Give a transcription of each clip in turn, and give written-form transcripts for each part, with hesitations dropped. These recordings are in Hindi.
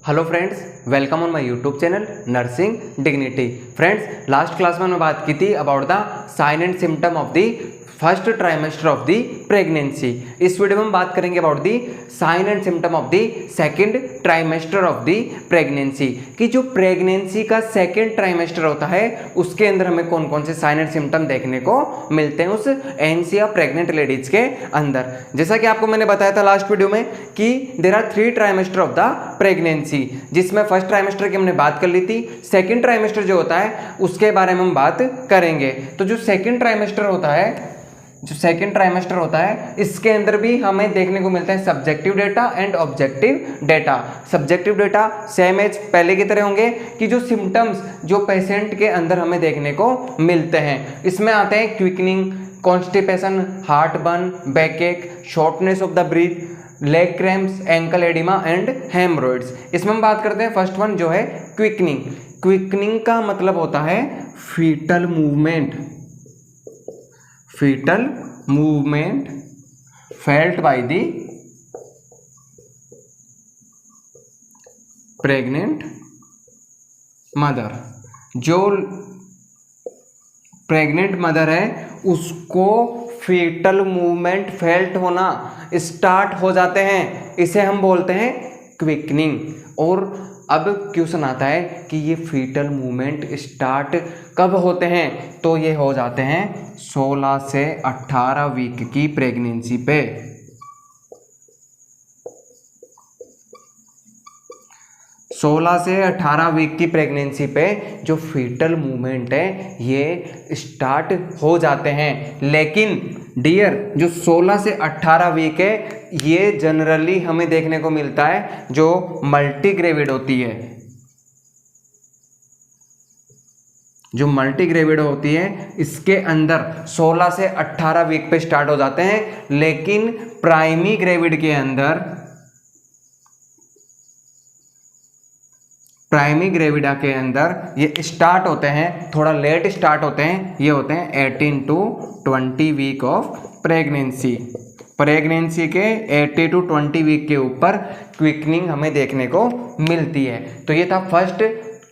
Hello friends, welcome on my YouTube channel nursing dignity. Friends, last class में हमने बात की थी about the sign and symptom of the first trimester of the pregnancy. इस वीडियो में हम बात करेंगे about the sign and symptom of the second trimester of the pregnancy, कि जो प्रेगनेंसी का सेकंड ट्राइमेस्टर होता है उसके अंदर हमें कौन कौन से साइन एंड सिम्टम देखने को मिलते हैं उस एनसी या प्रेग्नेंट लेडीज के अंदर। जैसा कि आपको मैंने बताया था लास्ट वीडियो में कि there are 3 trimester of the pregnancy, जिसमें फर्स्ट ट्राइमेस्टर की हमने बात कर ली थी। सेकंड ट्राइमेस्टर जो होता है उसके बारे में हम बात करेंगे। तो जो सेकंड ट्राइमेस्टर होता है इसके अंदर भी हमें देखने को मिलता है subjective data and objective data. Subjective data same as पहले की तरह होंगे कि जो सिम्टम्स जो पेशेंट के अंदर हमें देखने को मिलते हैं, इसमें आते हैं quickening, constipation, heart burn, backache, shortness of the breath, leg cramps, ankle oedema and haemorrhoids. इसमें हम बात करते हैं फर्स्ट वन जो है क्विकनिंग। क्विकनिंग का मतलब होता है fetal movement felt by the pregnant mother. जो प्रेग्नेंट मदर है उसको फीटल मूवमेंट फेल्ट होना स्टार्ट हो जाते हैं, इसे हम बोलते हैं क्विकनिंग। और अब क्वेश्चन आता है कि ये फीटल मूवमेंट स्टार्ट कब होते हैं, तो ये हो जाते हैं 16 से 18 वीक की प्रेगनेंसी पे। 16 से 18 वीक की प्रेगनेंसी पे जो फीटल मूवमेंट है ये स्टार्ट हो जाते हैं। लेकिन डियर जो 16 से 18 वीक है ये जनरली हमें देखने को मिलता है जो मल्टीग्रेविड होती है। जो मल्टीग्रेविड होती है इसके अंदर 16 से 18 वीक पे स्टार्ट हो जाते हैं, लेकिन प्राइमी ग्रेविड के अंदर, प्राइमी ग्रेविडा के अंदर ये स्टार्ट होते हैं, थोड़ा लेट स्टार्ट होते हैं। ये होते हैं 18 to 20 week of pregnancy. Pregnancy के 80 to 20 वीक के ऊपर क्विकनिंग हमें देखने को मिलती है। तो ये था फर्स्ट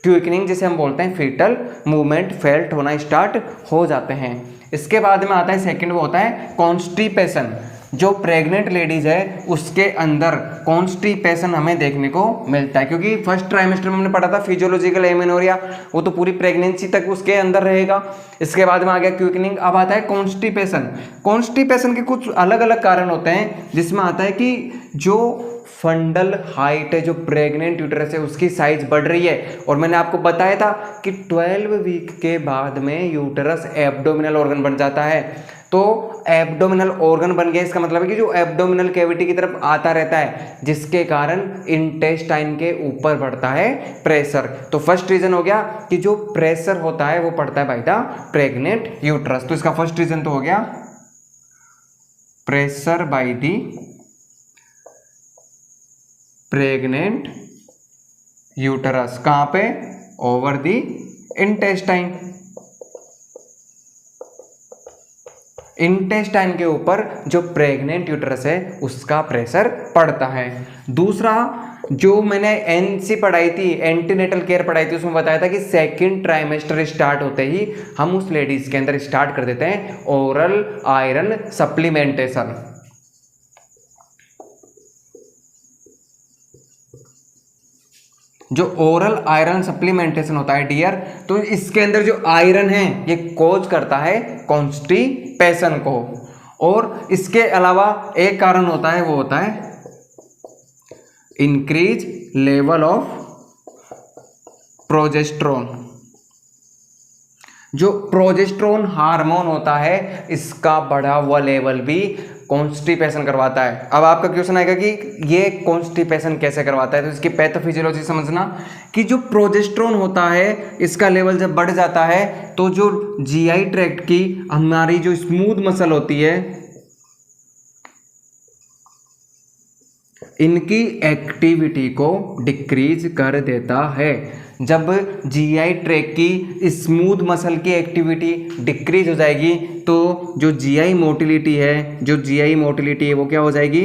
क्विकनिंग, जिसे हम बोलते हैं फीटल मूवमेंट फेल्ट होना स्टार्ट हो जाते हैं। इसके बाद में आता है सेकंड, वो होता है कॉन्स्टिपेशन। जो प्रेग्नेंट लेडीज है उसके अंदर कॉन्स्टिपेशन हमें देखने को मिलता है, क्योंकि फर्स्ट ट्राइमेस्टर में हमने पढ़ा था फिजियोलॉजिकल एमेनोरिया, वो तो पूरी प्रेगनेंसी तक उसके अंदर रहेगा। इसके बाद में आ गया क्विकनिंग, अब आता है कॉन्स्टिपेशन। कॉन्स्टिपेशन के कुछ अलग अलग कारण होते हैं, जिसमें आता है कि जो फंडल हाइट है, जो प्रेग्नेंट यूटरस है उसकी साइज बढ़ रही है। और मैंने आपको बताया था कि 12 वीक के बाद में यूटरस एब्डोमिनल ऑर्गन बन जाता है। तो एब्डोमिनल ऑर्गन बन गया, इसका मतलब है कि जो एब्डोमिनल कैविटी की तरफ आता रहता है, जिसके कारण इंटेस्टाइन के ऊपर बढ़ता है प्रेशर। तो फर्स्ट रीजन हो गया कि जो प्रेशर होता है वो पड़ता है बाय द प्रेग्नेंट यूटरस। तो इसका फर्स्ट रीजन तो हो गया pressure by the pregnant uterus. कहां पे? Over the intestine. इंटेस्टाइन के ऊपर जो प्रेग्नेंट यूटरस है उसका प्रेशर पड़ता है। दूसरा जो मैंने एनसी पढ़ाई थी, एंटीनेटल केयर पढ़ाई थी, उसमें बताया था कि सेकंड ट्राइमेस्टर स्टार्ट होते ही हम उस लेडीज के अंदर स्टार्ट कर देते हैं ओरल आयरन सप्लीमेंटेशन। जो ओरल आयरन सप्लीमेंटेशन होता है डियर, तो इसके अंदर जो आयरन है ये कोज करता है कॉन्स्टिपेशन को। और इसके अलावा एक कारण होता है, वो होता है इंक्रीज लेवल ऑफ प्रोजेस्टेरोन। जो प्रोजेस्टेरोन हार्मोन होता है इसका बढ़ा हुआ लेवल भी कॉन्स्टिपेशन करवाता है। अब आपका क्वेश्चन आएगा कि ये कॉन्स्टिपेशन कैसे करवाता है, तो इसकी पैथोफिजियोलॉजी समझना कि जो प्रोजेस्टेरोन होता है इसका लेवल जब बढ़ जाता है तो जो जीआई ट्रैक्ट की हमारी जो स्मूथ मसल होती है इनकी एक्टिविटी को डिक्रीज कर देता है। जब जीआई ट्रैक्ट की स्मूथ मसल की एक्टिविटी डिक्रीज हो जाएगी तो जो जीआई मोटिलिटी है वो क्या हो जाएगी,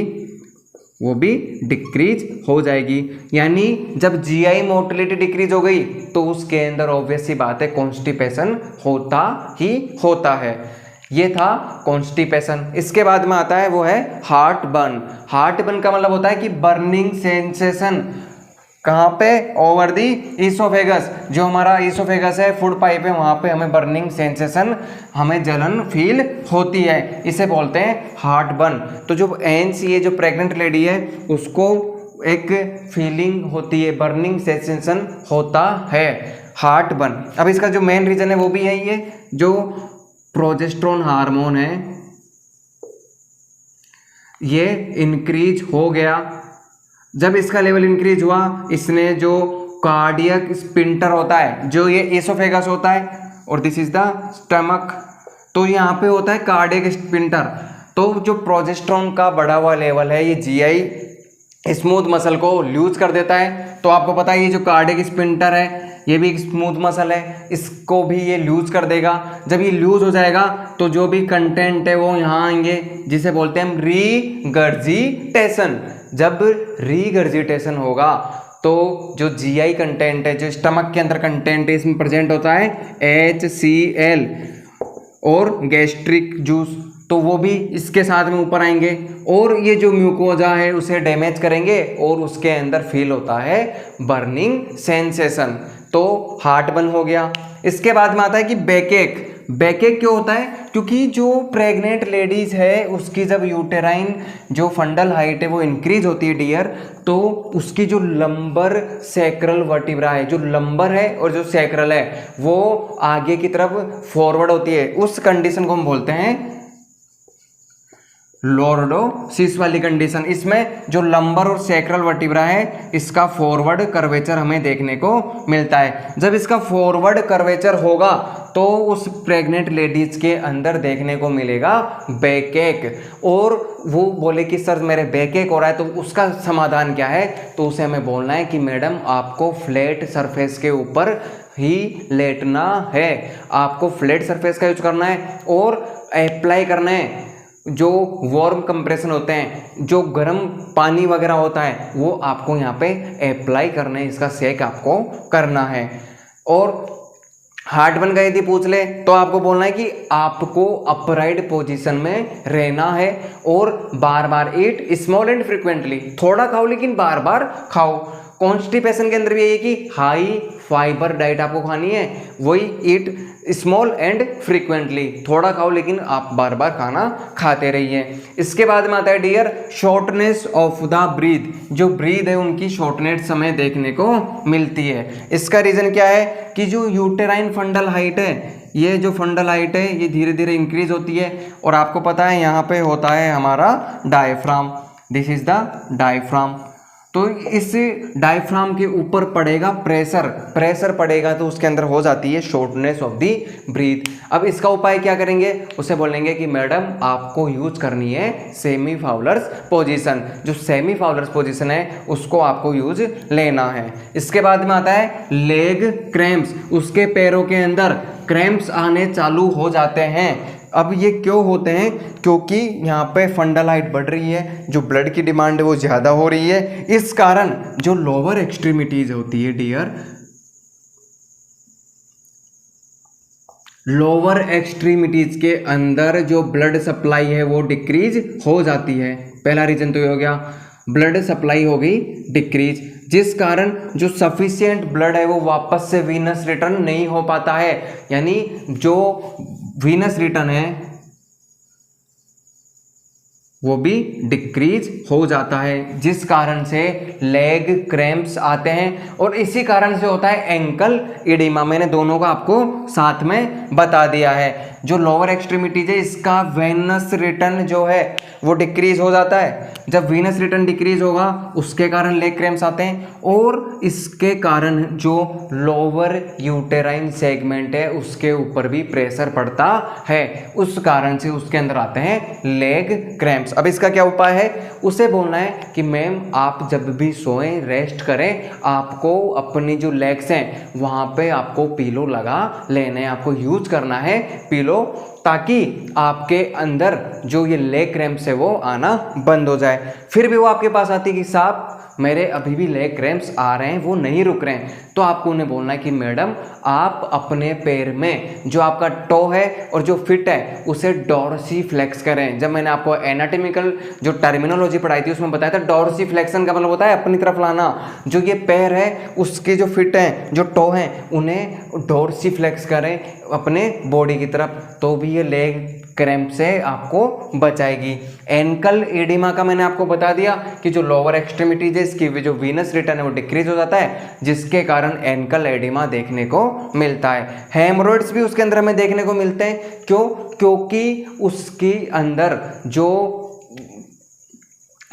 वो भी डिक्रीज हो जाएगी। यानी जब जीआई मोटिलिटी डिक्रीज हो गई तो उसके अंदर ऑब्वियस सी बात है कॉन्स्टिपेशन होता ही होता है। ये था कॉन्स्टिपेशन। इसके बाद में आता है वो है हार्ट बर्न। हार्ट बर्न का मतलब होता है कि बर्निंग सेंसेशन। कहाँ पे? Over the oesophagus. जो हमारा ईसोफेगस है, फूड पाइप है, वहाँ पे हमें बर्निंग सेंसेशन, हमें जलन फील होती है, इसे बोलते हैं हार्ट बर्न। तो जो एनसी है, जो प्रेग्नेंट लेडी है, उसको एक फीलिंग होती है, बर्निंग सेंसेशन होता है, हार्ट बर्न। अब इसका जो मेन रीजन है वो भी यही है, जो प्रोजेस्टेरोन हार्मोन है ये इंक्रीज हो गया। जब इसका लेवल इंक्रीज हुआ, इसने जो कार्डियक स्पिंटर होता है, जो ये एसोफेगस होता है और दिस इज द स्टमक, तो यहाँ पे होता है कार्डियक स्पिंटर। तो जो प्रोजेस्टेरोन का बढ़ा हुआ लेवल है, ये जीआई स्मूथ मसल को लूज कर देता है। तो आपको पता है ये जो कार्डियक स्पिंटर है ये भी एक स्मूथ मसल है, इसको भी ये लूज कर देगा। जब ये लूज हो जाएगा तो जो भी कंटेंट है वो यहाँ आएंगे, जिसे बोलते हैं हम रीगर्जिटेशन। जब रीगर्जिटेशन होगा तो जो जीआई कंटेंट है, जो स्टमक के अंदर कंटेंट है, इसमें प्रेजेंट होता है HCl और गैस्ट्रिक जूस, तो वो भी इसके साथ में ऊपर आएंगे और ये जो म्यूकोजा है उसे डैमेज करेंगे और उसके अंदर फील होता है बर्निंग सेंसेशन। तो हार्ट बर्न हो गया। इसके बाद में आता है कि बैकएक। बैकएक क्यों होता है? क्योंकि जो प्रेग्नेंट लेडीज है उसकी जब यूटेराइन जो फंडल हाइट है वो इंक्रीज होती है डियर, तो उसकी जो लंबर सैक्रल वर्टिब्रा है, जो लंबर है और जो सैक्रल है वो आगे की तरफ फॉरवर्ड होती है। उस कंडीशन को हम बोलते हैं लॉर्डोसिस वाली कंडीशन। इसमें जो लंबर और सैक्रल वर्टिब्रा है इसका फॉरवर्ड कर्वेचर हमें देखने को मिलता है। जब इसका फॉरवर्ड कर्वेचर होगा तो उस प्रेग्नेंट लेडीज के अंदर देखने को मिलेगा बैकएक। और वो बोले कि सर मेरे बैकएक हो रहा है, तो उसका समाधान क्या है? तो उसे हमें बोलना है कि मैडम आपको फ्लैट सरफेस के ऊपर ही लेटना है, आपको फ्लैट सरफेस का यूज करना है और अप्लाई करना है। जो वार्म कंप्रेशन होते हैं, जो गर्म पानी वगैरह होता है, वो आपको यहाँ पे अप्लाई करना है, इसका सेक आपको करना है। और हार्ट बर्न का यदि पूछ ले तो आपको बोलना है कि आपको अपराइट पोजीशन में रहना है और बार बार ईट स्मॉल एंड फ्रीक्वेंटली। थोड़ा खाओ लेकिन बार बार खाओ। कॉन्स्टिपेशन के अंदर भी यही कि हाई फाइबर डाइट आपको खानी है, वही ईट स्मॉल एंड फ्रीक्वेंटली। थोड़ा खाओ लेकिन आप बार बार खाना खाते रहिए। इसके बाद में आता है dear shortness of the breath. जो ब्रीथ है उनकी शॉर्टनेस हमें देखने को मिलती है। इसका रीजन क्या है कि जो यूटेराइन फंडल हाइट है, ये जो फंडल हाइट है ये धीरे धीरे इंक्रीज होती है और आपको पता है यहाँ पे होता है हमारा diaphragm. This is the diaphragm. तो इस डायफ्राम के ऊपर पड़ेगा प्रेशर, प्रेशर पड़ेगा तो उसके अंदर हो जाती है शॉर्टनेस ऑफ दी ब्रीथ। अब इसका उपाय क्या करेंगे? उसे बोलेंगे कि मैडम आपको यूज करनी है सेमी फाउलर्स पोजीशन। जो सेमी फाउलर्स पोजीशन है उसको आपको यूज लेना है। इसके बाद में आता है लेग क्रैम्प्स। उसके पैरों के अंदर क्रैम्प्स आने चालू हो जाते हैं। अब ये क्यों होते हैं? क्योंकि यहाँ पे फंडल हाइट बढ़ रही है, जो ब्लड की डिमांड है वो ज़्यादा हो रही है। इस कारण जो लोअर एक्सट्रीमिटीज होती है डियर, लोअर एक्सट्रीमिटीज के अंदर जो ब्लड सप्लाई है वो डिक्रीज हो जाती है। पहला रीजन तो ये हो गया, ब्लड सप्लाई हो गई डिक्रीज, जिस कारण जो सफिशिएंट ब्लड है वो वापस से वीनस रिटर्न नहीं हो पाता है। यानी जो वीनस रिटर्न है वो भी डिक्रीज हो जाता है, जिस कारण से लेग क्रैम्प्स आते हैं और इसी कारण से होता है एंकल इडिमा। मैंने दोनों का आपको साथ में बता दिया है। जो लोअर एक्सट्रीमिटीज है इसका वेनस रिटर्न जो है वो डिक्रीज हो जाता है। जब वीनस रिटर्न डिक्रीज होगा उसके कारण लेग क्रैम्प्स आते हैं और इसके कारण जो लोअर यूटेराइन सेगमेंट है उसके ऊपर भी प्रेशर पड़ता है, उस कारण से उसके अंदर आते हैं लेग क्रैम्प्स। अब इसका क्या उपाय है? उसे बोलना है कि मैम आप जब भी सोएं रेस्ट करें, आपको अपनी जो लेग्स हैं वहाँ पे आपको पीलो लगा लेना है, आपको यूज करना है पीलो लो, ताकि आपके अंदर जो ये लेग क्रैम्प्स है वो आना बंद हो जाए। फिर भी वो आपके पास आती है कि साहब मेरे अभी भी लेग क्रैम्प्स आ रहे हैं, वो नहीं रुक रहे हैं, तो आपको उन्हें बोलना है कि मैडम आप अपने पैर में जो आपका टो है और जो फिट है उसे डॉर्सी फ्लेक्स करें। जब मैंने आपको एनाटॉमिकल जो टर्मिनोलॉजी पढ़ाई थी उसमें बताया था डॉर्सी फ्लेक्शन का मतलब होता है अपनी तरफ लाना। जो ये पैर है उसके जो फिट हैं, जो टो हैं, उन्हें डॉर्सी फ्लेक्स करें अपने बॉडी की तरफ, तो भी ये लेग क्रैम्प से आपको बचाएगी। एंकल एडिमा का मैंने आपको बता दिया कि जो लोअर एक्सट्रीमिटीज है इसकी जो वीनस रिटर्न है वो डिक्रीज हो जाता है, जिसके कारण एंकल एडिमा देखने को मिलता है। हेमरोइड्स भी उसके अंदर हमें देखने को मिलते हैं। क्यों? क्योंकि उसके अंदर जो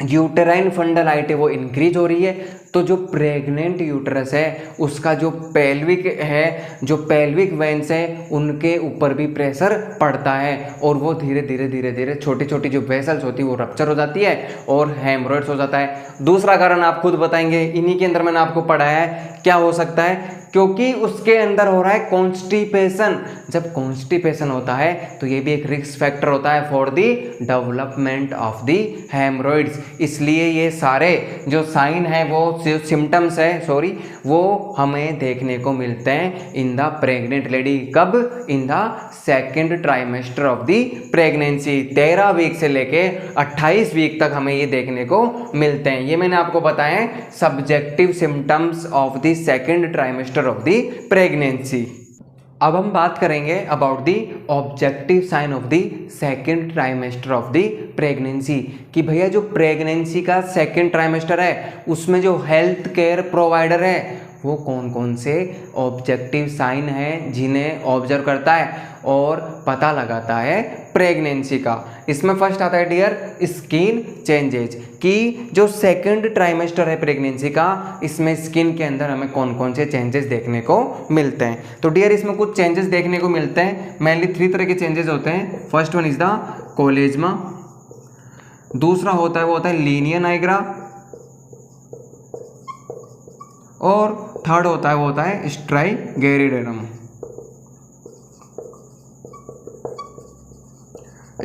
यूटेराइन फंडल हाइट है वो इंक्रीज हो रही है। तो जो प्रेग्नेंट यूटरस है उसका जो पेल्विक है, जो पेल्विक वेन्स है, उनके ऊपर भी प्रेशर पड़ता है और वो धीरे धीरे धीरे धीरे छोटी छोटी जो वेसल्स होती है वो रप्चर हो जाती है और हेमरोइड्स हो जाता है। दूसरा कारण आप खुद बताएंगे, इन्हीं के अंदर मैंने आपको पढ़ाया है, क्या हो सकता है? क्योंकि उसके अंदर हो रहा है कॉन्स्टिपेशन। जब कॉन्स्टिपेशन होता है तो ये भी एक रिस्क फैक्टर होता है for the development of the haemorrhoids. इसलिए ये सारे जो साइन है वो जो सिम्टम्स है वो हमें देखने को मिलते हैं इन द प्रेग्नेंट लेडी। कब? In the second trimester of the pregnancy. 13 week से लेके 28 वीक तक हमें ये देखने को मिलते हैं। ये मैंने आपको बताया है subjective symptoms of the second trimester of the pregnancy. अब हम बात करेंगे about the objective sign of the second trimester of the pregnancy, कि भैया जो प्रेगनेंसी का सेकेंड ट्राइमेस्टर है उसमें जो हेल्थ केयर प्रोवाइडर है वो कौन कौन से ऑब्जेक्टिव साइन है जिन्हें ऑब्जर्व करता है और पता लगाता है प्रेगनेंसी का। इसमें फर्स्ट आता है डियर स्किन चेंजेज, कि जो सेकंड ट्राइमेस्टर है प्रेगनेंसी का इसमें स्किन के अंदर हमें कौन कौन से चेंजेस देखने को मिलते हैं। तो डियर इसमें कुछ चेंजेस देखने को मिलते हैं। मेनली 3 तरह के चेंजेस होते हैं। फर्स्ट वन इज द कोलेजमा, दूसरा होता है लीनिया नाइग्रा, और थर्ड होता है स्ट्राइगेरिडेरम।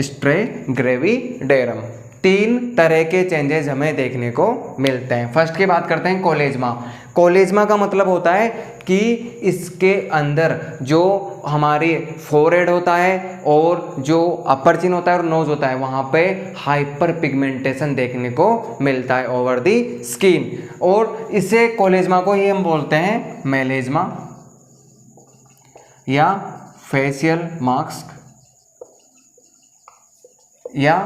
स्ट्राइगेरिडेरम 3 तरह के चेंजेस हमें देखने को मिलते हैं। फर्स्ट की बात करते हैं कोलेजमा। कोलेजमा का मतलब होता है कि इसके अंदर जो हमारी फोरहेड होता है और जो अपर चिन होता है और नोज होता है वहाँ पे हाइपर पिगमेंटेशन देखने को मिलता है ओवर दी स्किन, और इसे कोलेजमा को ही हम बोलते हैं मेलेजमा या फेशियल मास्क या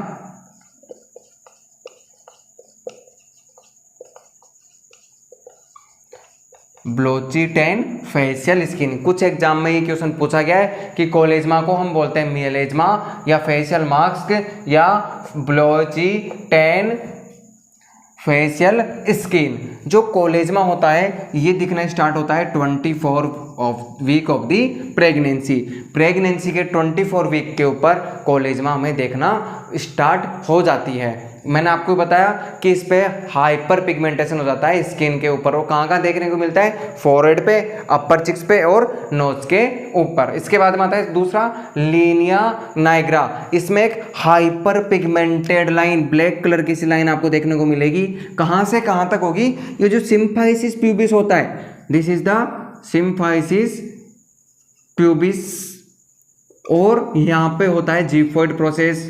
ब्लोची टैन फेशियल स्किन। कुछ एग्जाम में ये क्वेश्चन पूछा गया है कि कोलेजमा को हम बोलते हैं मेलेजमा या फेशियल मास्क या ब्लोची टैन फेशियल स्किन। जो कोलेजमा होता है ये दिखना स्टार्ट होता है 24 week of the pregnancy. Pregnancy के 24 वीक के ऊपर कोलेजमा हमें देखना स्टार्ट हो जाती है। मैंने आपको बताया कि इस पे हाइपर पिगमेंटेशन हो जाता है स्किन के ऊपर। वो कहाँ देखने को मिलता है? फोरहेड पे, अपर चिक्स पे और नोज के ऊपर। इसके बाद में आता है दूसरा लीनिया नाइग्रा। इसमें एक hyper pigmented line, black colour की सी लाइन आपको देखने को मिलेगी। कहाँ से कहाँ तक होगी? ये जो सिम्फाइसिस प्यूबिस होता है, this is the symphysis pubis, और यहाँ पे होता है जिफॉइड प्रोसेस।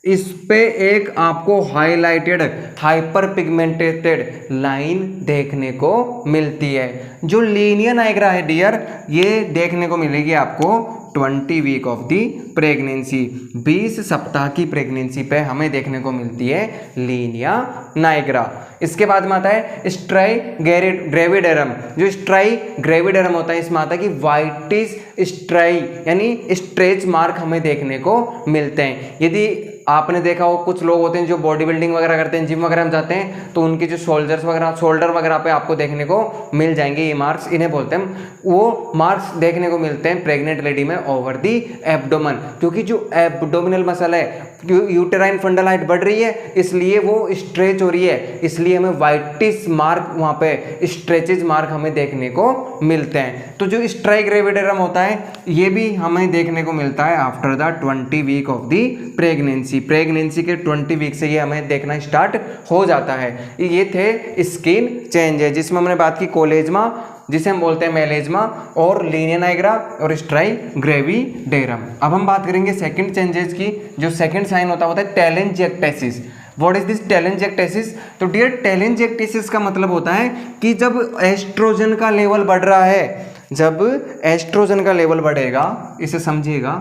इस पे एक आपको हाईलाइटेड हाइपर पिगमेंटेटेड लाइन देखने को मिलती है। जो लीनिया नाइग्रा है डियर, ये देखने को मिलेगी आपको 20 वीक ऑफ दी प्रेगनेंसी। 20 सप्ताह की प्रेगनेंसी पे हमें देखने को मिलती है लीनिया नाइग्रा। इसके बाद में आता है स्ट्राइगेरिडेरम। जो स्ट्राइगेरिडेरम होता है इसमें आता है कि वाइटिश स्ट्राई यानी स्ट्रेच मार्क हमें देखने को मिलते हैं। यदि आपने देखा हो कुछ लोग होते हैं जो बॉडी बिल्डिंग वगैरह करते हैं, जिम वगैरह में जाते हैं, तो उनके जो शोल्डर वगैरह पे आपको देखने को मिल जाएंगे ये मार्क्स, इन्हें बोलते हैं। वो मार्क्स देखने को मिलते हैं प्रेग्नेंट लेडी में ओवर दी एब्डोमेन, क्योंकि जो एब्डोमिनल मसल है यूटेराइन फंडल हाइट बढ़ रही है इसलिए वो स्ट्रेच हो रही है, इसलिए हमें वाइटिस मार्क वहाँ पे स्ट्रेचेज मार्क हमें देखने को मिलते हैं। तो जो स्ट्राइग्रेविडेरम होता है ये भी हमें देखने को मिलता है after the 20 week of the pregnancy. Pregnancy के 20 वीक से ये हमें देखना स्टार्ट हो जाता है। ये थे स्किन चेंजेस जिसमें हमने बात की कोलेजमा जिसे हम बोलते हैं मेलेजमा और लीनिया नाइग्रा और स्ट्राइग्रेविडेरम। अब हम बात करेंगे सेकंड चेंजेस की। जो सेकंड साइन होता है telangiectasis. What is this telangiectasis? तो डियर टेलेंजिएक्टेसिस का मतलब होता है कि जब एस्ट्रोजन का लेवल बढ़ रहा है, जब एस्ट्रोजन का लेवल बढ़ेगा, इसे समझिएगा,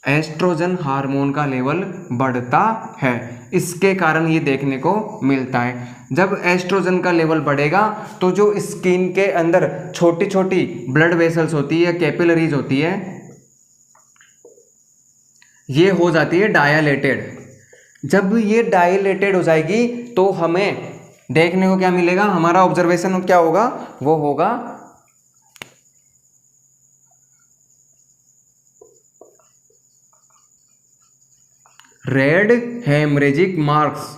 एस्ट्रोजन हार्मोन का लेवल बढ़ता है, इसके कारण ये देखने को मिलता है। जब एस्ट्रोजन का लेवल बढ़ेगा तो जो स्किन के अंदर छोटी छोटी ब्लड वेसल्स होती है, कैपिलरीज होती है, ये हो जाती है डायलेटेड। जब ये डायलेटेड हो जाएगी तो हमें देखने को क्या मिलेगा, हमारा ऑब्जर्वेशन क्या होगा, वो होगा रेड हेमरेजिक मार्क्स।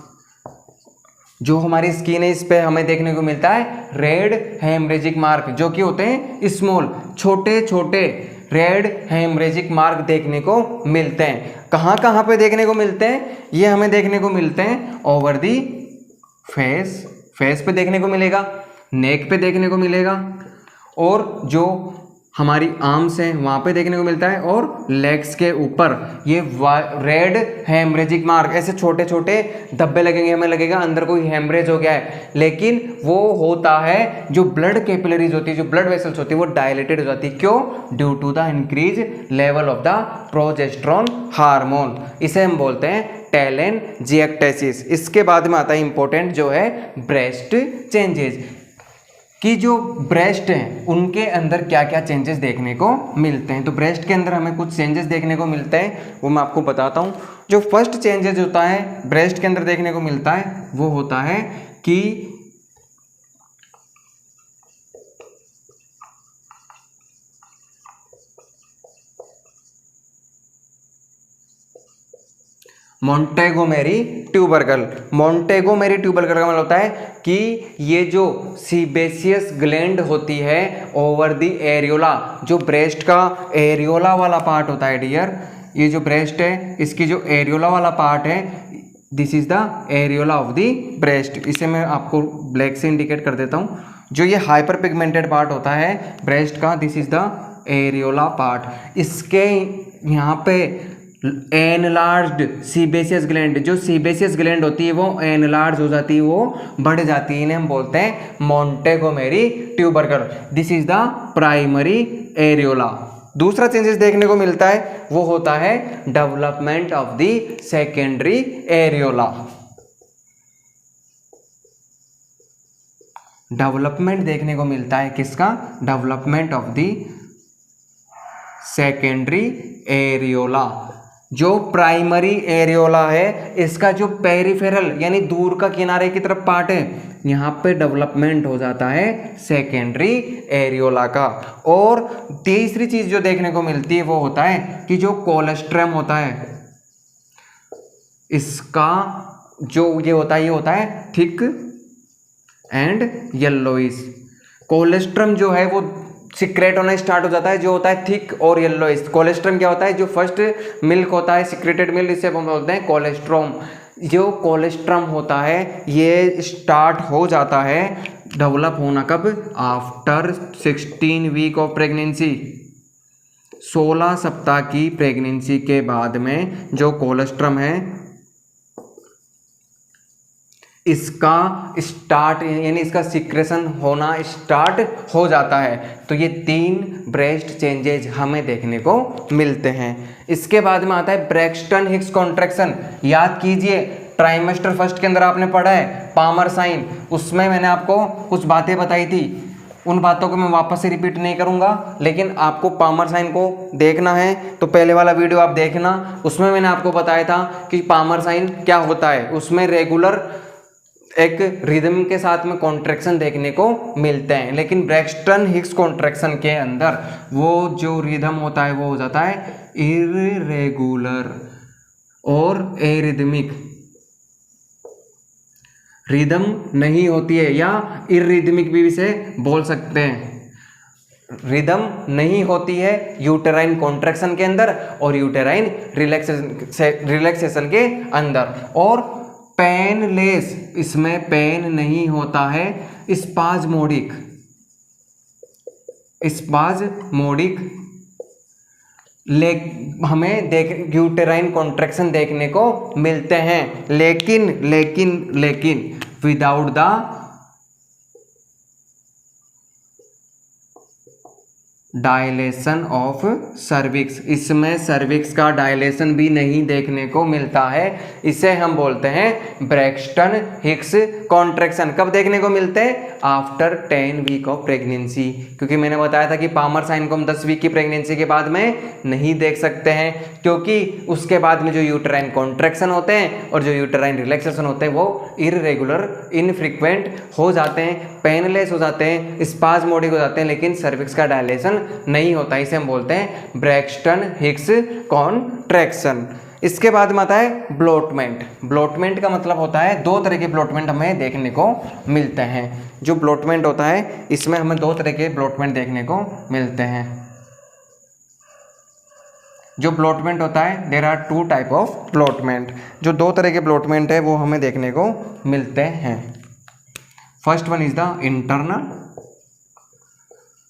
जो हमारी स्किन है इस पे हमें देखने को मिलता है रेड हेमरेजिक मार्क, जो कि होते हैं स्मॉल, छोटे छोटे रेड हेमरेजिक मार्क देखने को मिलते हैं। कहाँ कहाँ पे देखने को मिलते हैं? ये हमें देखने को मिलते हैं ओवर दी फेस, फेस पे देखने को मिलेगा, नेक पे देखने को मिलेगा, और जो हमारी आर्म्स हैं वहाँ पे देखने को मिलता है, और लेग्स के ऊपर ये रेड हेमरेजिक मार्क, ऐसे छोटे छोटे धब्बे लगेंगे, हमें लगेगा अंदर कोई हेमरेज हो गया है, लेकिन वो होता है जो ब्लड कैपिलरीज होती है, जो ब्लड वेसल्स होती है वो डायलेटेड हो जाती है। क्यों? Due to the increase level of the progesterone hormone. इसे हम बोलते हैं टेलेंजिएक्टेसिस। इसके बाद में आता है इंपॉर्टेंट जो है ब्रेस्ट चेंजेस, कि जो ब्रेस्ट हैं उनके अंदर क्या क्या चेंजेस देखने को मिलते हैं। तो ब्रेस्ट के अंदर हमें कुछ चेंजेस देखने को मिलते हैं, वो मैं आपको बताता हूँ। जो फर्स्ट चेंजेस होता है ब्रेस्ट के अंदर देखने को मिलता है वो होता है कि मोंटेगोमेरी ट्यूबरकल। मोंटेगोमेरी ट्यूबरकल का मतलब होता है कि ये जो सीबेसियस ग्लैंड होती है ओवर द एरियोला, जो ब्रेस्ट का एरियोला वाला पार्ट होता है डियर, ये जो ब्रेस्ट है इसकी जो एरियोला वाला पार्ट है, this is the areola of the breast. इसे मैं आपको ब्लैक से इंडिकेट कर देता हूँ। जो ये हाइपर पिगमेंटेड पार्ट होता है ब्रेस्ट का, this is the areola part. इसके यहाँ पे एनलार्ज्ड सीबेसियस ग्लैंड, जो सीबेसियस ग्लैंड होती है वो एनलार्ज हो जाती है, वो बढ़ जाती है, इन्हें हम बोलते हैं Montgomery tubercle. This is the primary areola. दूसरा चेंजेस देखने को मिलता है वो होता है development of the secondary areola. Development देखने को मिलता है किसका? Development of the secondary areola. जो प्राइमरी एरियोला है इसका जो पेरिफेरल यानी दूर का किनारे की तरफ पार्ट है, यहाँ पे डेवलपमेंट हो जाता है सेकेंडरी एरियोला का। और तीसरी चीज जो देखने को मिलती है वो होता है कि जो कोलेस्ट्रम होता है इसका जो ये होता है थिक एंड येलोइश। कोलेस्ट्रम जो है वो सिक्रेट होना स्टार्ट हो जाता है, जो होता है थिक और येलोइश। कोलेस्ट्रम क्या होता है? जो फर्स्ट मिल्क होता है, सिक्रेटेड मिल्क, इसे हम बोलते हैं कोलेस्ट्रॉम। जो कोलेस्ट्रम होता है ये स्टार्ट हो जाता है डेवलप होना कब? After 16 week of pregnancy. 16 सप्ताह की प्रेगनेंसी के बाद में जो कोलेस्ट्रम है इसका स्टार्ट यानी इसका सिक्रेशन होना स्टार्ट हो जाता है। तो ये 3 ब्रेस्ट चेंजेज हमें देखने को मिलते हैं। इसके बाद में आता है ब्रैक्सटन हिक्स कॉन्ट्रैक्शन। याद कीजिए ट्राइमेस्टर फर्स्ट के अंदर आपने पढ़ा है पामर साइन, उसमें मैंने आपको कुछ बातें बताई थी, उन बातों को मैं वापस से रिपीट नहीं करूंगा, लेकिन आपको पामर साइन को देखना है तो पहले वाला वीडियो आप देखना, उसमें मैंने आपको बताया था कि पामर साइन क्या होता है। उसमें रेगुलर एक रिदम के साथ में कॉन्ट्रैक्शन देखने को मिलते हैं, लेकिन ब्रैक्सटन हिक्स कॉन्ट्रैक्शन के अंदर वो जो रिदम होता है वो हो जाता है इर्रेगुलर और एरिदमिक, रिदम नहीं होती है या इर्रिदमिक भी इसे बोल सकते हैं। रिदम नहीं होती है यूटेराइन कॉन्ट्रैक्शन के अंदर और यूटेराइन रिलैक्सेशन के अंदर, और पेनलेस, इसमें पेन नहीं होता है, स्पाज्मोडिक हमें यूटेराइन कॉन्ट्रैक्शन देखने को मिलते हैं, लेकिन without the dilation of cervix, इसमें सर्विक्स का डायलेशन भी नहीं देखने को मिलता है। इसे हम बोलते हैं ब्रैक्सटन हिक्स कॉन्ट्रैक्शन। कब देखने को मिलते हैं? आफ्टर 10 वीक ऑफ प्रेगनेंसी, क्योंकि मैंने बताया था कि पामर साइन को हम 10 वीक की प्रेगनेंसी के बाद में नहीं देख सकते हैं, क्योंकि उसके बाद में जो यूटेराइन कॉन्ट्रैक्शन होते हैं और जो यूटेराइन रिलैक्सेशन होते हैं वो इररेगुलर, इनफ्रीक्वेंट हो जाते हैं, पेनलेस हो जाते हैं, स्पाज्मोडिक हो जाते हैं, लेकिन सर्विक्स का डायलेशन नहीं होता। इसे हम बोलते हैं ब्रैक्सटन हिक्स कॉन्ट्रैक्शन। इसके बाद में आता है ब्लोटमेंट। ब्लोटमेंट का मतलब होता है, दो तरह के ब्लोटमेंट हमें देखने को मिलते हैं। जो ब्लोटमेंट होता है इसमें हमें दो तरह के ब्लोटमेंट देखने को मिलते हैं। जो ब्लोटमेंट होता है, देयर आर 2 टाइप ऑफ ब्लोटमेंट। जो दो तरह के ब्लोटमेंट है वो हमें देखने को मिलते हैं। First one is the internal,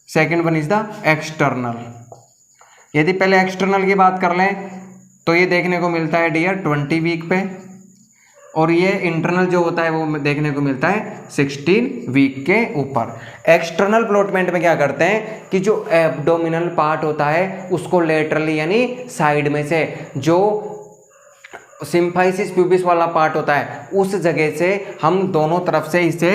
second one is the external. यदि पहले एक्सटर्नल की बात कर लें तो ये देखने को मिलता है डियर 20 वीक पे, और ये इंटरनल जो होता है वो देखने को मिलता है 16 वीक के ऊपर। एक्सटर्नल ब्लोटमेंट में क्या करते हैं कि जो एब्डोमिनल पार्ट होता है उसको लेटरली यानी साइड में से, जो सिम्फाइसिस प्यूबिस वाला पार्ट होता है उस जगह से हम दोनों तरफ से इसे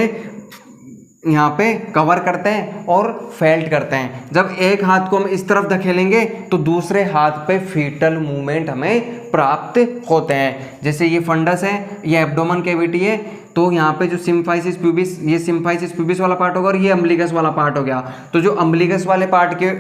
यहाँ पे कवर करते हैं और फेल्ट करते हैं। जब एक हाथ को हम इस तरफ धकेलेंगे तो दूसरे हाथ पे फीटल मूवमेंट हमें प्राप्त होते हैं। जैसे ये फंडस है, ये एब्डोमन कैविटी है, तो यहाँ पे जो सिम्फाइसिस प्यूबिस, ये सिम्फाइसिस प्यूबिस वाला पार्ट होगा और ये अम्बिलिकस वाला पार्ट हो गया। तो जो अम्बिलिकस वाले पार्ट के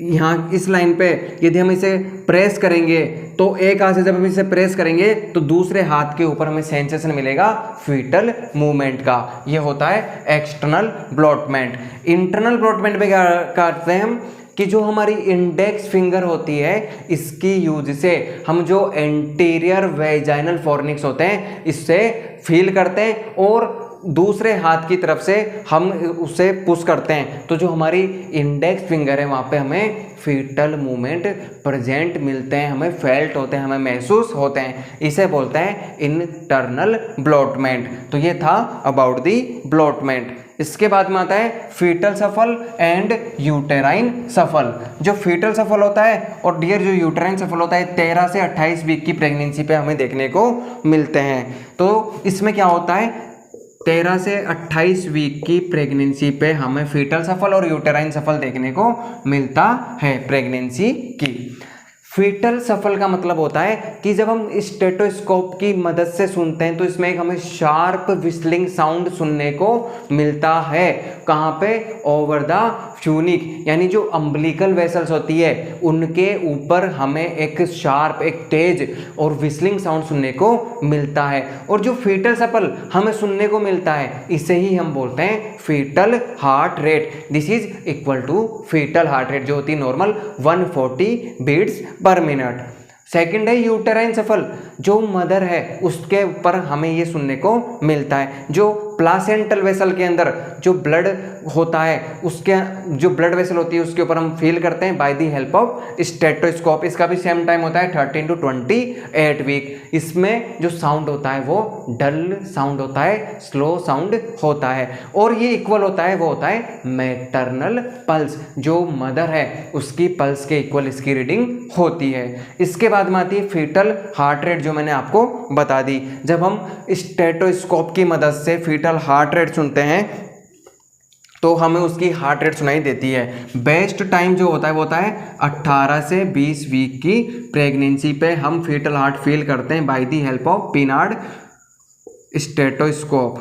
यहाँ इस लाइन पे यदि हम इसे प्रेस करेंगे तो एक हाथ से जब हम इसे प्रेस करेंगे तो दूसरे हाथ के ऊपर हमें सेंसेशन मिलेगा फीटल मूवमेंट का। ये होता है एक्सटर्नल ब्लोटमेंट। इंटरनल ब्लोटमेंट में क्या करते हैं हम कि जो हमारी इंडेक्स फिंगर होती है इसकी यूज से हम जो एंटीरियर वेजाइनल फॉर्निक्स होते हैं इससे फील करते हैं और दूसरे हाथ की तरफ से हम उसे पुश करते हैं। तो जो हमारी इंडेक्स फिंगर है वहाँ पे हमें फीटल मूवमेंट प्रेजेंट मिलते हैं, हमें फेल्ट होते हैं, हमें महसूस होते हैं। इसे बोलते हैं इंटरनल ब्लोटमेंट। तो ये था अबाउट दी ब्लोटमेंट। इसके बाद में आता है फीटल सफल एंड यूटेराइन सफल। जो फीटल सफल होता है और डियर जो यूटेराइन सफल होता है 13 से 28 वीक की प्रेगनेंसी पे हमें देखने को मिलते हैं। तो इसमें क्या होता है, 13 से 28 वीक की प्रेगनेंसी पे हमें फीटल सफल और यूटेराइन सफल देखने को मिलता है प्रेगनेंसी की। फीटल सफल का मतलब होता है कि जब हम स्टेटोस्कोप की मदद से सुनते हैं तो इसमें एक हमें शार्प विस्लिंग साउंड सुनने को मिलता है। कहाँ पे? ओवर द फ्यूनिक, यानी जो अम्बिलिकल वेसल्स होती है उनके ऊपर हमें एक शार्प, एक तेज और विस्लिंग साउंड सुनने को मिलता है। और जो फीटल सफल हमें सुनने को मिलता है इसे ही हम बोलते हैं foetal heart rate. This is equal to foetal heart rate जो होती है normal 140 beats per minute. Second है यूटेराइन सफल, जो मदर है उसके ऊपर हमें ये सुनने को मिलता है। जो प्लासेंटल वेसल के अंदर जो ब्लड होता है उसके जो ब्लड वेसल होती है उसके ऊपर हम फील करते हैं by the help of stethoscope. इसका भी सेम टाइम होता है 13 to 28 वीक। इसमें जो साउंड होता है वो डल साउंड होता है, स्लो साउंड होता है। और ये इक्वल होता है, वो होता है मैटरनल पल्स, जो मदर है उसकी पल्स के इक्वल इसकी रीडिंग होती है। इसके बाद में आती है फीटल हार्ट रेट जो मैंने आपको बता दी। जब हम स्टेटोस्कोप की मदद से फीटल हार्ट रेट सुनते हैं तो हमें उसकी हार्ट रेट सुनाई देती है। बेस्ट टाइम जो होता है वो होता है 18 से 20 वीक की प्रेगनेंसी पे हम फीटल हार्ट फील करते हैं by the help of Pinard stethoscope.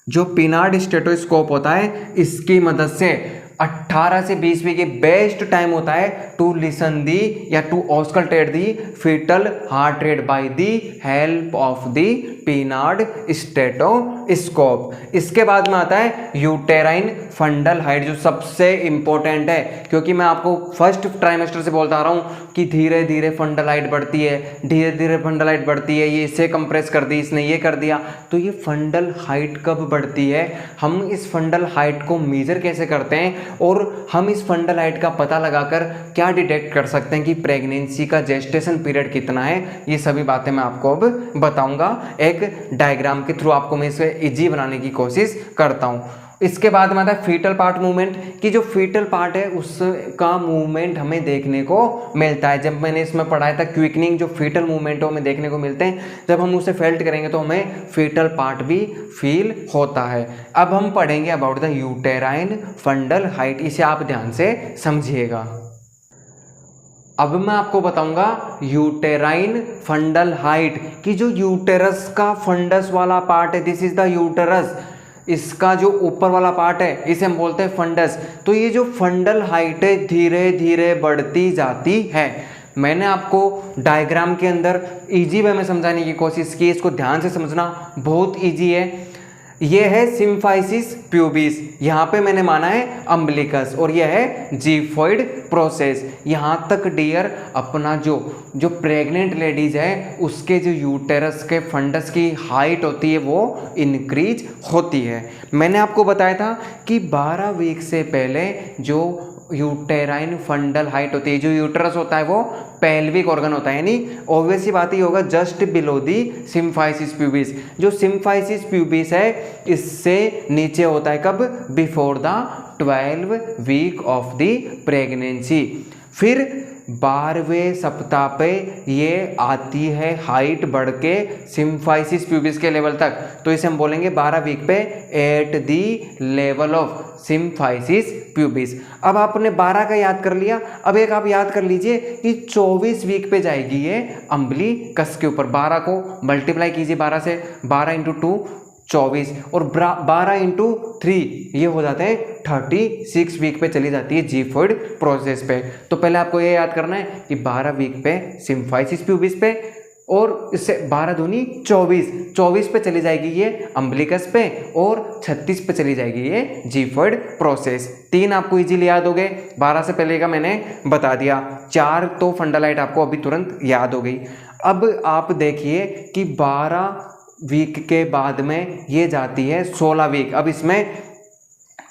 जो पिनार्ड स्टेटोस्कोप होता है इसकी मदद से 18 से 20 वीक ये बेस्ट टाइम होता है टू लिसन दी या to auscultate the fetal heart rate by the help of the Pinard stethoscope. इसके बाद में आता है यूटेराइन फंडल हाइट, जो सबसे इंपॉर्टेंट है, क्योंकि मैं आपको फर्स्ट ट्राइमेस्टर से बोलता आ रहा हूँ कि धीरे धीरे फंडल हाइट बढ़ती है, धीरे धीरे फंडल हाइट बढ़ती है, ये इसे कंप्रेस कर दी, इसने ये कर दिया। तो ये फंडल हाइट कब बढ़ती है, हम इस फंडल हाइट को मेजर कैसे करते हैं, और हम इस फंडल हाइट का पता लगाकर क्या डिटेक्ट कर सकते हैं कि प्रेगनेंसी का जेस्टेशन पीरियड कितना है, ये सभी बातें मैं आपको अब बताऊंगा। एक डायग्राम के थ्रू आपको मैं इसे इजी बनाने की कोशिश करता हूं। इसके बाद में आता है फीटल पार्ट मूवमेंट, कि जो फीटल पार्ट है उसका मूवमेंट हमें देखने को मिलता है। जब मैंने इसमें पढ़ाया था क्विकनिंग, जो फीटल मूवमेंट हमें देखने को मिलते हैं, जब हम उसे फेल्ट करेंगे तो हमें फीटल पार्ट भी फील होता है। अब हम पढ़ेंगे about the uterine fundal height, इसे आप ध्यान से समझिएगा। अब मैं आपको बताऊंगा यूटेराइन फंडल हाइट, कि जो यूटेरस का फंडस वाला पार्ट है, दिस इज द यूटेरस, इसका जो ऊपर वाला पार्ट है इसे हम बोलते हैं फंडस। तो ये जो फंडल हाइट है धीरे धीरे बढ़ती जाती है। मैंने आपको डायग्राम के अंदर इजी वे में समझाने की कोशिश की, इसको ध्यान से समझना, बहुत इजी है। ये है सिम्फाइसिस प्यूबिस, यहाँ पे मैंने माना है अम्बिलिकस, और यह है जीफॉइड प्रोसेस। यहाँ तक डियर अपना जो प्रेग्नेंट लेडीज है उसके जो यूटेरस के फंडस की हाइट होती है वो इंक्रीज होती है। मैंने आपको बताया था कि 12 वीक से पहले जो यूटेराइन फंडल हाइट होती है, जो यूटेरस होता है वो पेल्विक ऑर्गन होता है, यानी ऑब्वियस सी बात ही होगा just below the symphysis pubis. जो सिम्फाइसिस प्यूबिस है इससे नीचे होता है कब, before the 12 week of the pregnancy. फिर 12वें सप्ताह पे ये आती है हाइट बढ़ के सिम्फाइसिस प्यूबिस के लेवल तक, तो इसे हम बोलेंगे 12 वीक पे at the level of symphysis pubis. अब आपने 12 का याद कर लिया, अब एक आप याद कर लीजिए कि 24 वीक पे जाएगी ये अम्बिलिकस के ऊपर। 12 को मल्टीप्लाई कीजिए 12 से, 12 इंटू 2 24, और 12 इंटू 3 ये हो जाते हैं 36 वीक पे चली जाती है जीफॉइड प्रोसेस पे। तो पहले आपको ये याद करना है कि 12 वीक पे सिम्फाइसिस प्यूबिस पे, और इससे 12 दूनी 24 पे चली जाएगी ये अम्बिलिकस पे, और 36 पे चली जाएगी ये जीफॉइड प्रोसेस। 3 आपको इजीली याद हो गए, 12 से पहले का मैंने बता दिया, 4 तो फंडल हाइट आपको अभी तुरंत याद हो गई। अब आप देखिए कि 12 वीक के बाद में ये जाती है 16 वीक। अब इसमें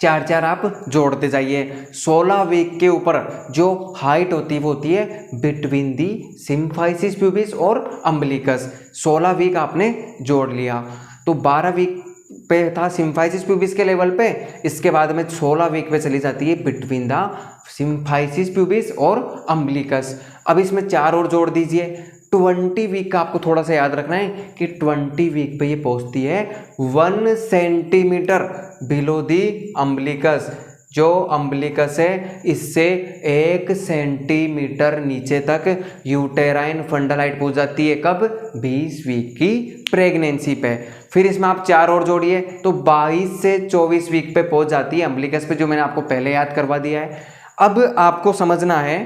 4 आप जोड़ते जाइए। 16 वीक के ऊपर जो हाइट होती है वो होती है बिटवीन दी सिम्फाइसिस प्यूबिस और अम्बिलिकस। 16 वीक आपने जोड़ लिया, तो 12 वीक पे था सिम्फाइसिस प्यूबिस के लेवल पे, इसके बाद में 16 वीक पे चली जाती है बिटवीन द सिम्फाइसिस प्यूबिस और अम्बिलिकस। अब इसमें 4 और जोड़ दीजिए। 20 वीक का आपको थोड़ा सा याद रखना है कि 20 वीक पे ये पहुंचती है 1 सेंटीमीटर बिलो दी अम्बिलिकस। जो अम्बिलिकस है इससे 1 सेंटीमीटर नीचे तक यूटेराइन फंडल हाइट पहुंच जाती है, कब, 20 वीक की प्रेगनेंसी पे। फिर इसमें आप 4 और जोड़िए तो 22 से 24 वीक पे पहुंच जाती है अम्बिलिकस पे, जो मैंने आपको पहले याद करवा दिया है। अब आपको समझना है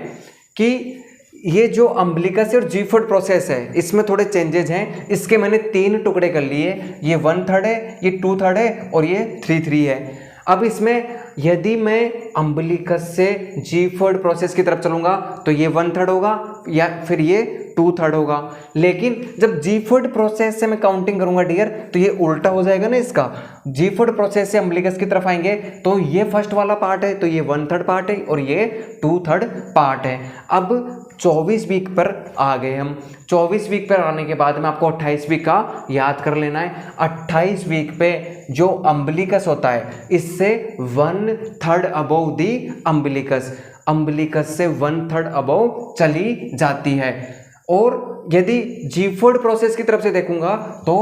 कि ये जो अम्बिलिकस और जीफॉइड प्रोसेस है इसमें थोड़े चेंजेस हैं। इसके मैंने 3 टुकड़े कर लिए, ये 1/3 है, ये 2/3 है, और ये 3/3 है। अब इसमें यदि मैं अम्बिलिकस से जीफॉइड प्रोसेस की तरफ चलूंगा तो ये 1/3 होगा, या फिर ये 2/3 होगा। लेकिन जब जीफॉइड प्रोसेस से मैं काउंटिंग करूंगा डियर तो ये उल्टा हो जाएगा ना इसका। जीफॉइड प्रोसेस से अम्बिलिकस की तरफ आएंगे तो ये फर्स्ट वाला पार्ट है, तो ये 1/3 पार्ट है और ये 2/3 पार्ट है। अब 24 वीक पर आ गए हम। 24 वीक पर आने के बाद में आपको 28 वीक का याद कर लेना है। 28 वीक पे जो अम्बिलिकस होता है इससे 1/3 अबव दी अम्बिलिकस, अम्बिलिकस से 1/3 अबव चली जाती है। और यदि जीफॉइड प्रोसेस की तरफ से देखूंगा तो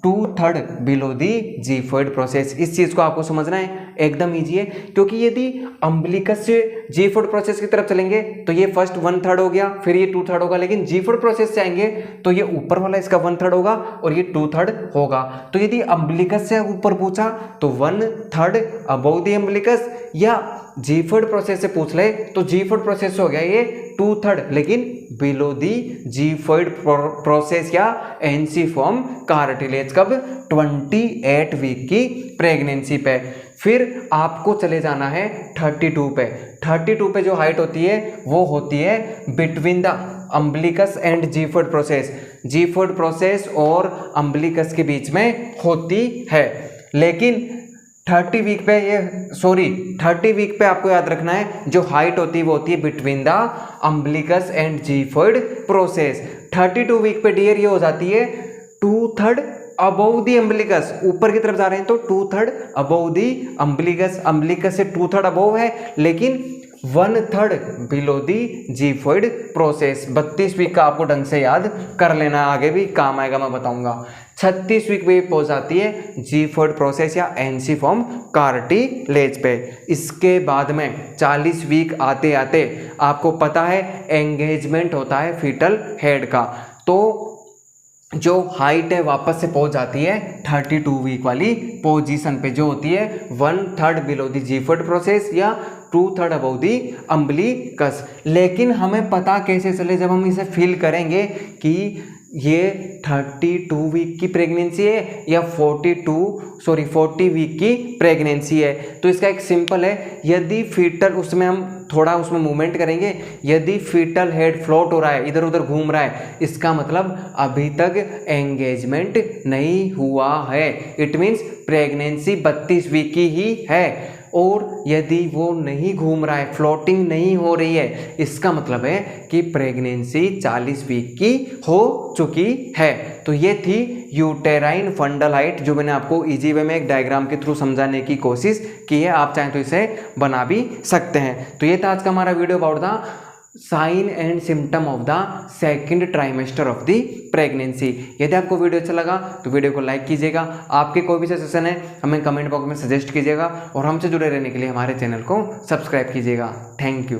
2/3 बिलो दी जीफॉइड प्रोसेस। इस चीज को आपको समझना है, एकदम ईजी है, क्योंकि यदि अम्बिलिकस से जी फूड प्रोसेस की तरफ चलेंगे तो ये फर्स्ट 1/3 हो गया, फिर ये 2/3 होगा, लेकिन जी फूड प्रोसेस से आएंगे तो ये ऊपर वाला इसका 1/3 होगा और ये 2/3 होगा। तो यदि अम्बिलिकस से ऊपर पूछा तो 1/3 अबव द अम्बिलिकस, या जी फूड प्रोसेस से पूछ ले तो जी फूड प्रोसेस हो गया ये 2/3, लेकिन below the xiphoid process या एंसिफॉर्म कार्टिलेज कब? 28 वीक की प्रेगनेंसी पे। फिर आपको चले जाना है 32 पे। 32 पे जो हाइट होती है वो होती है between the umbilicus and xiphoid process, xiphoid process और अम्बिलिकस के बीच में होती है। लेकिन 30 वीक पे आपको याद रखना है जो हाइट होती है वो होती है between the umbilicus and xiphoid process. 32 week पे डियर ये हो जाती है 2/3 अबव दी अम्बिलिकस, ऊपर की तरफ जा रहे हैं तो 2/3 अबव दी अम्बिलिकस, अम्बिलिकस से 2/3 अबव है, लेकिन 1/3 below the xiphoid process. 32 week का आपको ढंग से याद कर लेना, आगे भी काम आएगा, मैं बताऊंगा। 36 वीक पे पहुंच जाती है जी फूड प्रोसेस या एंसिफॉर्म कार्टिलेज पे। इसके बाद में 40 वीक आते आते आपको पता है एंगेजमेंट होता है फीटल हेड का, तो जो हाइट है वापस से पहुंच जाती है 32 वीक वाली पोजीशन पे, जो होती है 1/3 below the xiphoid process या 2/3 अबव दी अम्बिलिकस। लेकिन हमें पता कैसे चले जब हम इसे फील करेंगे कि ये 32 वीक की प्रेगनेंसी है या 40 वीक की प्रेगनेंसी है। तो इसका एक सिंपल है, यदि फीटल, उसमें हम थोड़ा उसमें मूवमेंट करेंगे, यदि फीटल हेड फ्लोट हो रहा है, इधर उधर घूम रहा है, इसका मतलब अभी तक एंगेजमेंट नहीं हुआ है। इट मीन्स प्रेगनेंसी 32 वीक की ही है। और यदि वो नहीं घूम रहा है, फ्लोटिंग नहीं हो रही है, इसका मतलब है कि प्रेगनेंसी 40 वीक की हो चुकी है। तो ये थी यूटेराइन फंडल हाइट, जो मैंने आपको इजी वे में एक डायग्राम के थ्रू समझाने की कोशिश की है। आप चाहें तो इसे बना भी सकते हैं। तो ये था आज का हमारा video about the sign and symptom of the second trimester of the pregnancy. यदि आपको वीडियो अच्छा लगा तो वीडियो को लाइक कीजिएगा, आपके कोई भी सजेशन है हमें कमेंट बॉक्स में सजेस्ट कीजिएगा, और हमसे जुड़े रहने के लिए हमारे चैनल को सब्सक्राइब कीजिएगा। Thank you.